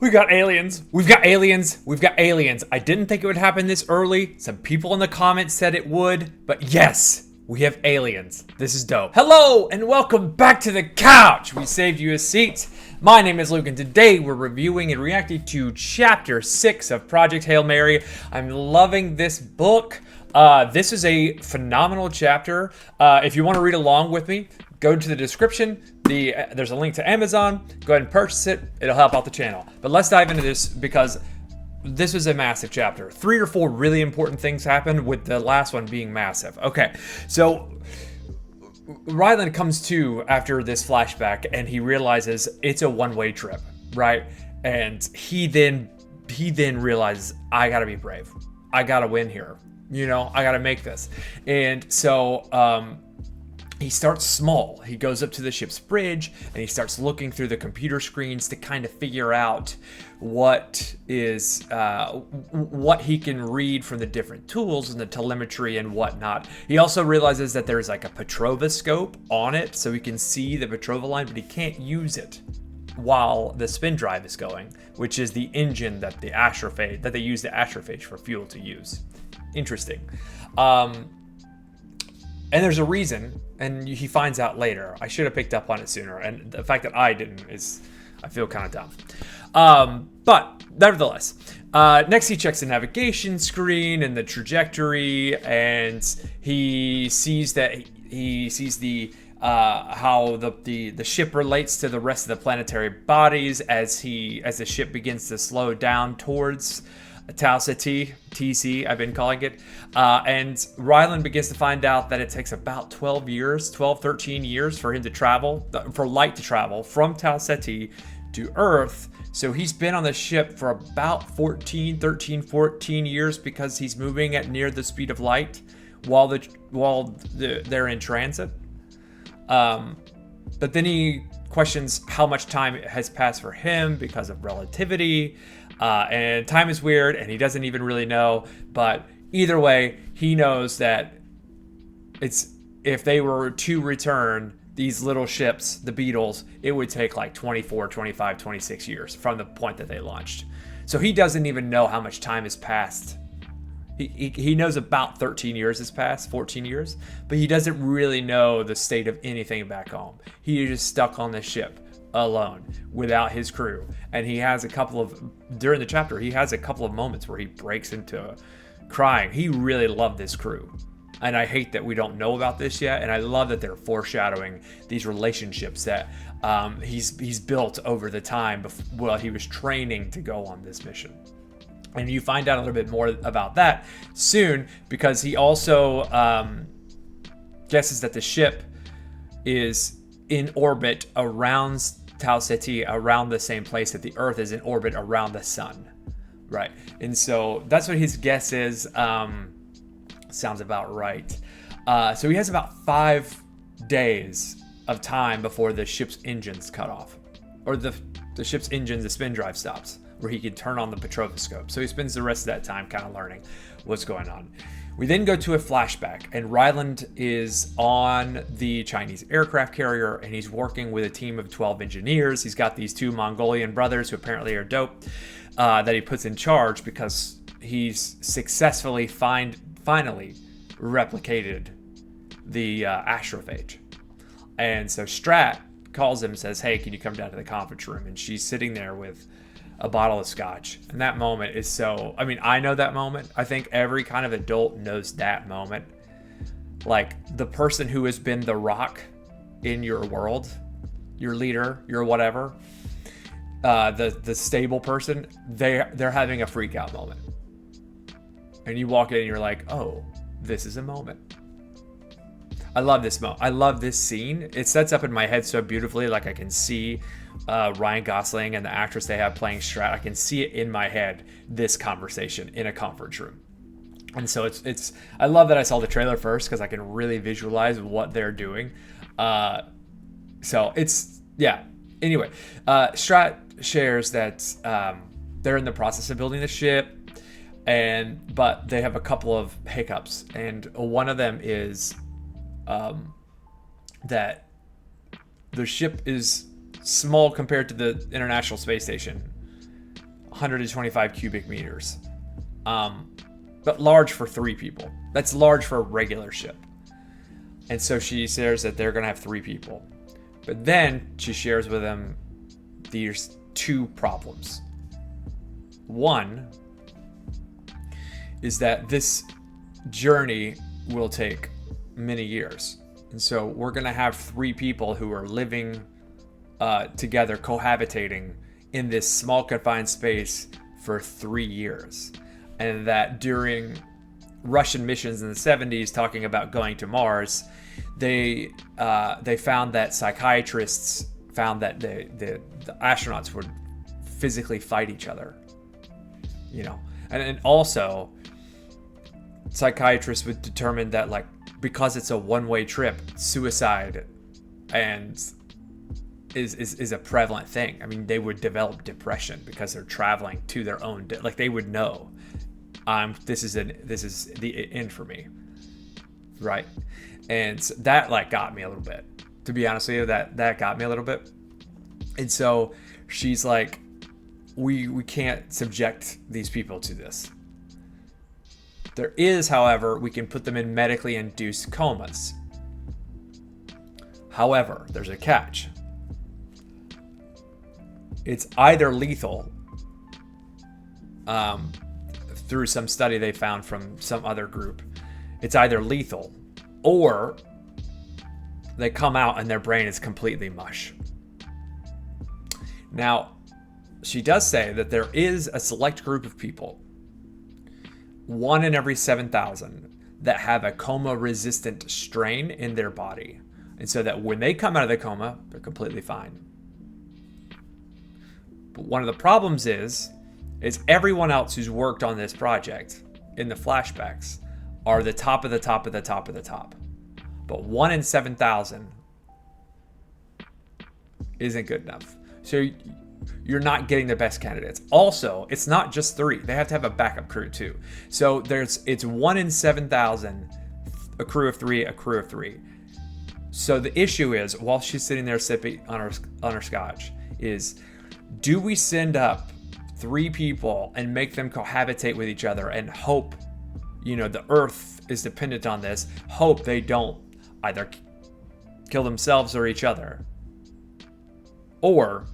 We got aliens. We've got aliens. We've got aliens. I didn't think it would happen this early. Some people in the comments said it would, but yes, we have aliens. This is dope. Hello and welcome back to the couch. We saved you a seat. My name is Luke and today we're reviewing and reacting to Chapter 6 of Project Hail Mary. I'm loving this book. This is a phenomenal chapter. If you want to read along with me, go to the description. There's a link to Amazon. Go ahead and purchase it. It'll help out the channel. But let's dive into this because this was a massive chapter. 3 or 4 really important things happened, with the last one being massive. Okay, so Ryland comes to after this flashback and he realizes it's a one-way trip, right? And he then realizes, I gotta be brave. I gotta win here. You know, I gotta make this. And so he starts small. He goes up to the ship's bridge and he starts looking through the computer screens to kind of figure out what he can read from the different tools and the telemetry and whatnot. He also realizes that there's like a Petrova scope on it, so he can see the Petrova line, but he can't use it while the spin drive is going, which is the engine that they use the astrophage for fuel to use. Interesting. And there's a reason, and he finds out later. I should have picked up on it sooner, and the fact that I didn't is, I feel kind of dumb. But nevertheless, next he checks the navigation screen and the trajectory, and he sees how the ship relates to the rest of the planetary bodies as the ship begins to slow down towards Tau Ceti, TC, I've been calling it. And Ryland begins to find out that it takes about 13 years for light to travel from Tau Ceti to Earth. So he's been on the ship for about 14 years because he's moving at near the speed of light while they're in transit. But then he questions how much time has passed for him because of relativity. And time is weird, and he doesn't even really know. But either way, he knows that if they were to return these little ships, the Beetles, it would take like 24, 25, 26 years from the point that they launched. So he doesn't even know how much time has passed. He knows about 13 years has passed, 14 years, but he doesn't really know the state of anything back home. He is just stuck on the ship alone without his crew, and during the chapter he has a couple of moments where he breaks into crying. He really loved this crew, and I hate that we don't know about this yet, and I love that they're foreshadowing these relationships that he's built over the time while he was training to go on this mission. And you find out a little bit more about that soon, because he also guesses that the ship is in orbit around Tau Ceti, around the same place that the Earth is in orbit around the sun, right? And so that's what his guess is. Sounds about right. So he has about 5 days of time before the ship's engines cut off, or the ship's engines, the spin drive stops, where he can turn on the Petrova scope. So he spends the rest of that time kind of learning what's going on. We then go to a flashback, and Ryland is on the Chinese aircraft carrier, and he's working with a team of 12 engineers. He's got these 2 Mongolian brothers who apparently are dope that he puts in charge because he's successfully finally replicated the astrophage. And so Strat calls him and says, hey, can you come down to the conference room? And she's sitting there with a bottle of scotch. And that moment is I know that moment. I think every kind of adult knows that moment. Like the person who has been the rock in your world, your leader, your whatever, the stable person, they're having a freak out moment. And you walk in and you're like, oh, this is a moment. I love this moment. I love this scene. It sets up in my head so beautifully. Like I can see Ryan Gosling and the actress they have playing Strat. I can see it in my head, this conversation in a conference room. And so I love that I saw the trailer first because I can really visualize what they're doing. Anyway, Strat shares that they're in the process of building the ship, but they have a couple of hiccups, and one of them is that the ship is small compared to the International Space Station, 125 cubic meters. But large for 3 people. That's large for a regular ship. And so she shares that they're going to have 3 people. But then she shares with them these 2 problems. One is that this journey will take many years. And so we're going to have 3 people who are living together, cohabitating in this small confined space for 3 years. And that during Russian missions in the 70s talking about going to Mars, they found that psychiatrists found that the astronauts would physically fight each other, and also psychiatrists would determine that, like, because it's a one-way trip, suicide is a prevalent thing. I mean, they would develop depression because they're traveling to their own like they would know, this is the end for me, right? And so that, like, got me a little bit, to be honest with you. That got me a little bit. And so she's like, we can't subject these people to this. There is, however, we can put them in medically induced comas. However, there's a catch. It's either lethal, through some study they found from some other group. It's either lethal, or they come out and their brain is completely mush. Now, she does say that there is a select group of people, 1 in every 7,000, that have a coma-resistant strain in their body. And so that when they come out of the coma, they're completely fine. But one of the problems is everyone else who's worked on this project in the flashbacks are the top of the top of the top of the top. But 1 in 7,000 isn't good enough. So you're not getting the best candidates. Also, it's not just 3. They have to have a backup crew too. So it's 1 in 7,000, a crew of 3, a crew of 3. So the issue is, while she's sitting there sipping on her scotch, is, do we send up 3 people and make them cohabitate with each other and hope, the Earth is dependent on this, hope they don't either kill themselves or each other? Or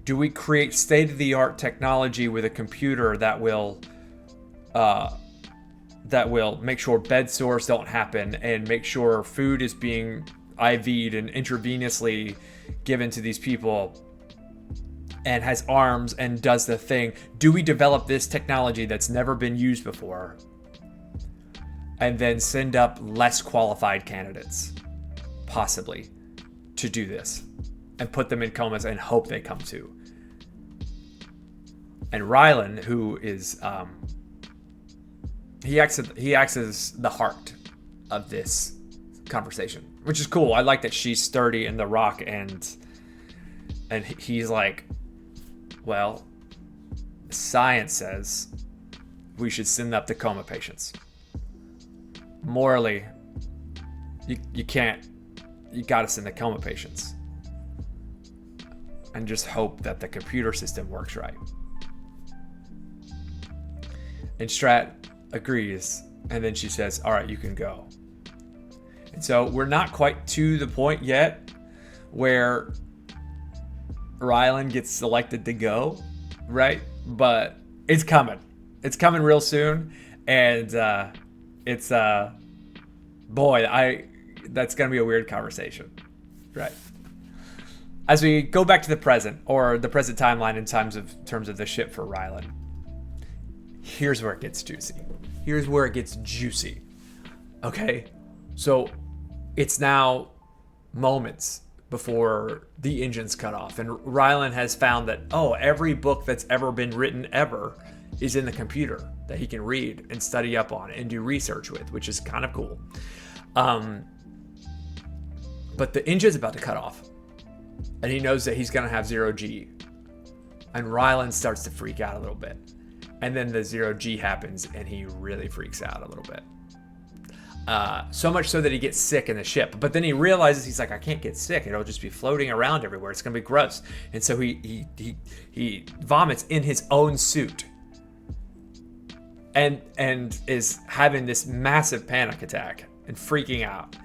do we create state-of-the-art technology with a computer that will make sure bed sores don't happen and make sure food is being IV'd and intravenously given to these people and has arms and does the thing? Do we develop this technology that's never been used before and then send up less qualified candidates, possibly, to do this and put them in comas and hope they come to? And Ryland, who is he acts as the heart of this conversation, which is cool. I like that she's sturdy in the rock, and he's like, well, science says we should send up the coma patients. Morally, you can't. You gotta send the coma patients and just hope that the computer system works right. And Strat agrees, and then she says, all right, you can go. And so we're not quite to the point yet where Ryland gets selected to go, right? But it's coming. It's coming real soon. And it's that's going to be a weird conversation, right? As we go back to the present, or the present timeline in terms of the ship for Ryland, here's where it gets juicy. Here's where it gets juicy. Okay? So it's now moments before the engine's cut off. And Ryland has found that, every book that's ever been written ever is in the computer that he can read and study up on and do research with, which is kind of cool. But the engine's about to cut off. And he knows that he's going to have 0G. And Ryland starts to freak out a little bit. And then the 0G happens and he really freaks out a little bit. So much so that he gets sick in the ship. But then he realizes, he's like, I can't get sick. It'll just be floating around everywhere. It's gonna be gross. And so he vomits in his own suit, and is having this massive panic attack and freaking out.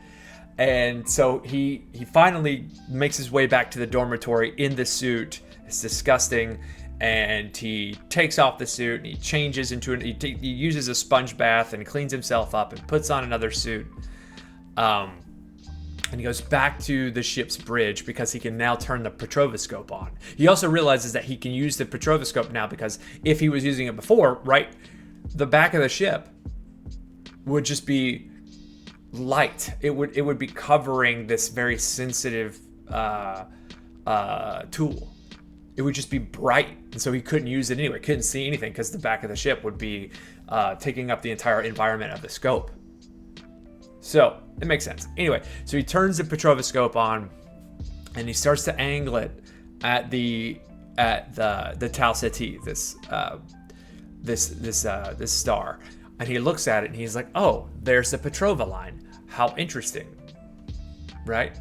And so he finally makes his way back to the dormitory in the suit. It's disgusting. And he takes off the suit and he changes into he uses a sponge bath and cleans himself up and puts on another suit. And he goes back to the ship's bridge because he can now turn the petroscope on. He also realizes that he can use the petroscope now, because if he was using it before, right, the back of the ship would just be light. It would be covering this very sensitive tool. It would just be bright, and so he couldn't use it anyway. Couldn't see anything because the back of the ship would be taking up the entire environment of the scope. So it makes sense. Anyway, so he turns the petroscope on, and he starts to angle it at the Tau Ceti, this star, and he looks at it and he's like, "Oh, there's the Petrova line. How interesting, right?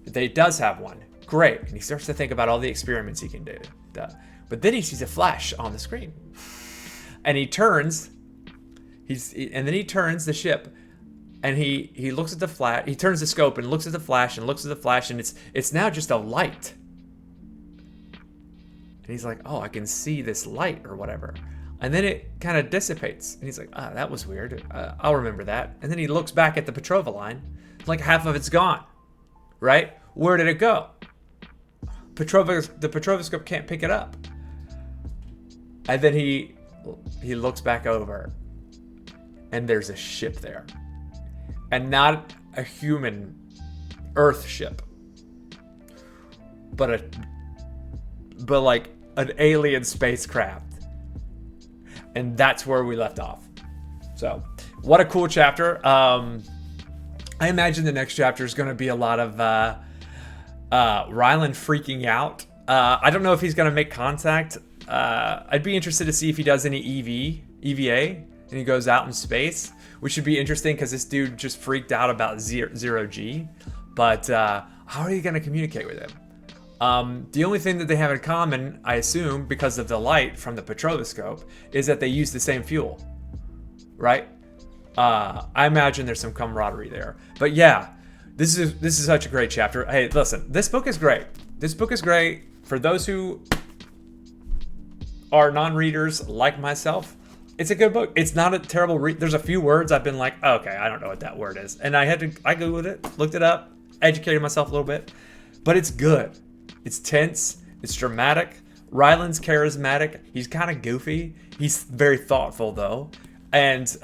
It does have one. Great." And he starts to think about all the experiments he can do. But then he sees a flash on the screen, and he turns. Then he turns the ship, and he looks at the flash. He turns the scope and looks at the flash and looks at the flash, and it's now just a light. And he's like, "Oh, I can see this light or whatever." And then it kind of dissipates, and he's like, "Ah, that was weird. I'll remember that." And then he looks back at the Petrova line, like half of it's gone. Right? Where did it go? The petroscope can't pick it up. And then he looks back over, and there's a ship there, and not a human Earth ship, but like an alien spacecraft. And that's where we left off. So what a cool chapter. I imagine the next chapter is going to be a lot of Ryland freaking out. I don't know if he's going to make contact. I'd be interested to see if he does any EVA, and he goes out in space, which should be interesting because this dude just freaked out about zero G. But how are you going to communicate with him? The only thing that they have in common, I assume, because of the light from the petroscope, is that they use the same fuel, right? I imagine there's some camaraderie there. But yeah, this is such a great chapter. Hey, listen, this book is great. This book is great for those who are non-readers like myself. It's a good book. It's not a terrible read. There's a few words I've been like, oh, okay, I don't know what that word is, and I googled it, looked it up, educated myself a little bit, but it's good. It's tense. It's dramatic. Ryland's charismatic. He's kind of goofy. He's very thoughtful though, and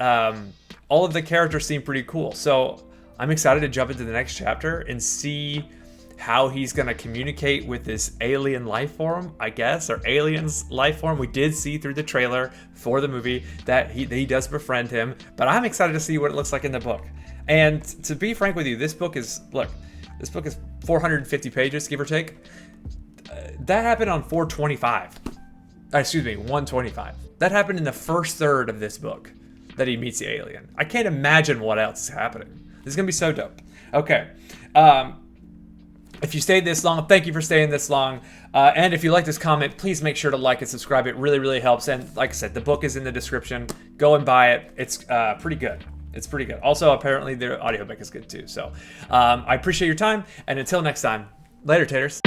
all of the characters seem pretty cool. So I'm excited to jump into the next chapter and see how he's going to communicate with this alien life form, I guess, or alien's life form. We did see through the trailer for the movie that he does befriend him, but I'm excited to see what it looks like in the book. And to be frank with you, this book is 450 pages, give or take. That happened on 125. That happened in the first third of this book that he meets the alien. I can't imagine what else is happening. This is going to be so dope. Okay. If you stayed this long, thank you for staying this long. And if you like this comment, please make sure to like and subscribe. It really, really helps. And like I said, the book is in the description. Go and buy it. It's pretty good. It's pretty good. Also, apparently, the audiobook is good too. So I appreciate your time. And until next time, later, taters.